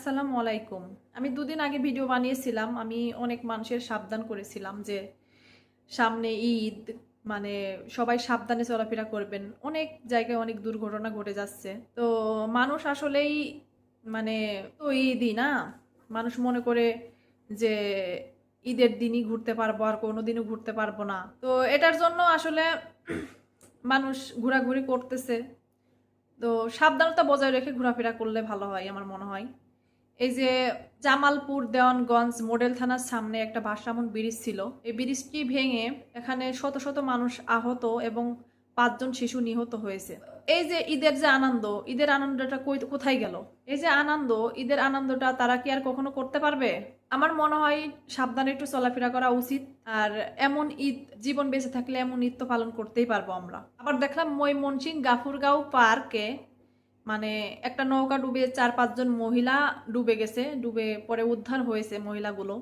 আসসালামু আলাইকুম। আমি দুদিন আগে ভিডিও বানিয়েছিলাম। আমি অনেক মানুষের সাবধান করেছিলাম যে সামনে ঈদ, মানে সবাই সাবধানে চলাফেরা করবেন। অনেক জায়গায় অনেক দুর্ঘটনা ঘটে যাচ্ছে। তো মানুষ আসলেই মানে তো ঈদই না, মানুষ মনে করে যে ঈদের দিনই ঘুরতে পারবো আর কোনোদিনও ঘুরতে পারবো না। তো এটার জন্য আসলে মানুষ ঘোরাঘুরি করতেছে। তো সাবধানতা বজায় রেখে ঘোরাফেরা করলে ভালো হয় আমার মনে হয়। এই যে জামালপুর দেওয়ানগঞ্জ মডেল থানার সামনে একটা ভাসমান ব্রিজ ছিল, এই ব্রিজটি ভেঙে এখানে শত শত মানুষ আহত এবং 5 জন শিশু নিহত হয়েছে। এই যে ঈদের যে আনন্দ, ঈদের আনন্দটা কোথায় গেল? এই যে আনন্দ, ঈদের আনন্দটা তারা কি আর কখনো করতে পারবে? আমার মনে হয় সাবধানে একটু চলাফেরা করা উচিত। আর এমন ঈদ, জীবন বেঁচে থাকলে এমন ঈদ তো পালন করতেই পারবো আমরা। আবার দেখলাম ময়মনসিংহ গাফুরগাঁও পার্কে মানে একটা নৌকা ডুবে 4-5 জন মহিলা ডুবে গেছে, ডুবে পরে উদ্ধার হয়েছে মহিলাগুলো।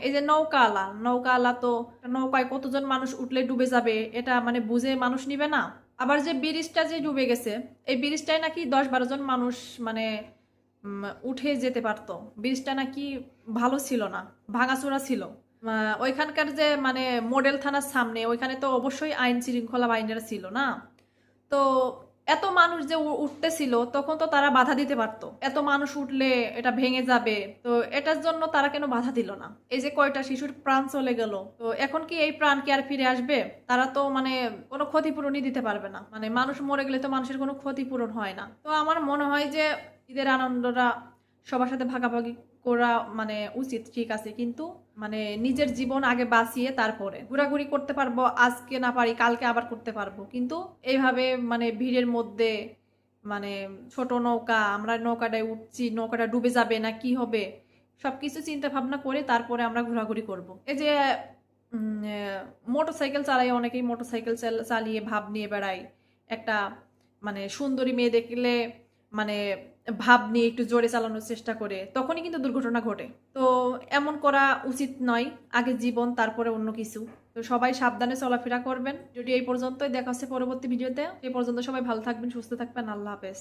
এই যে নৌকাওয়ালা তো নৌকায় কতজন মানুষ উঠলে ডুবে যাবে এটা মানে বুঝে মানুষ নিবে না। আবার যে ব্রিজটা যে ডুবে গেছে, এই ব্রিজটাই নাকি 10-12 জন মানুষ মানে উঠে যেতে পারতো। ব্রিজটা নাকি ভালো ছিল না, ভাঙাচোরা ছিল। ওইখানকার যে মানে মডেল থানার সামনে, ওইখানে তো অবশ্যই আইন শৃঙ্খলা বাহিনীরা ছিল না। তো এত মানুষ যে উঠতেছিল তখন তো তারা বাধা দিতে পারতো, এত মানুষ উঠলে এটা ভেঙে যাবে, তো এটার জন্য তারা কেন বাধা দিল না? এই যে কয়টা শিশুর প্রাণ চলে গেল, তো এখন কি এই প্রাণ কি আর ফিরে আসবে? তারা তো মানে কোনো ক্ষতিপূরণই দিতে পারবে না। মানে মানুষ মরে গেলে তো মানুষের কোনো ক্ষতিপূরণ হয় না। তো আমার মনে হয় যে ঈদের আনন্দটা সবার সাথে ভাগাভাগি করা মানে উচিত, ঠিক আছে, কিন্তু মানে নিজের জীবন আগে বাঁচিয়ে তারপরে ঘোরাঘুরি করতে পারবো। আজকে না পারি কালকে আবার করতে পারবো, কিন্তু এইভাবে মানে ভিড়ের মধ্যে মানে ছোট নৌকা, আমরা নৌকাটায় উঠছি, নৌকাটা ডুবে যাবে না কি হবে, সবকিছু চিন্তা ভাবনা করে তারপরে আমরা ঘোরাঘুরি করব। এই যে মোটরসাইকেল চালাই, অনেকেই মোটরসাইকেল চালিয়ে ভাব নিয়ে বেড়ায়। একটা মানে সুন্দরী মেয়ে দেখলে মানে ভাব নিয়ে একটু জোরে চালানোর চেষ্টা করে, তখনই কিন্তু দুর্ঘটনা ঘটে। তো এমন করা উচিত নয়। আগে জীবন, তারপরে অন্য কিছু। তো সবাই সাবধানে চলাফেরা করবেন। যদি এই পর্যন্তই, দেখা হচ্ছে পরবর্তী ভিডিওতে। এই পর্যন্ত সবাই ভালো থাকবেন, সুস্থ থাকবেন। আল্লাহ হাফেজ।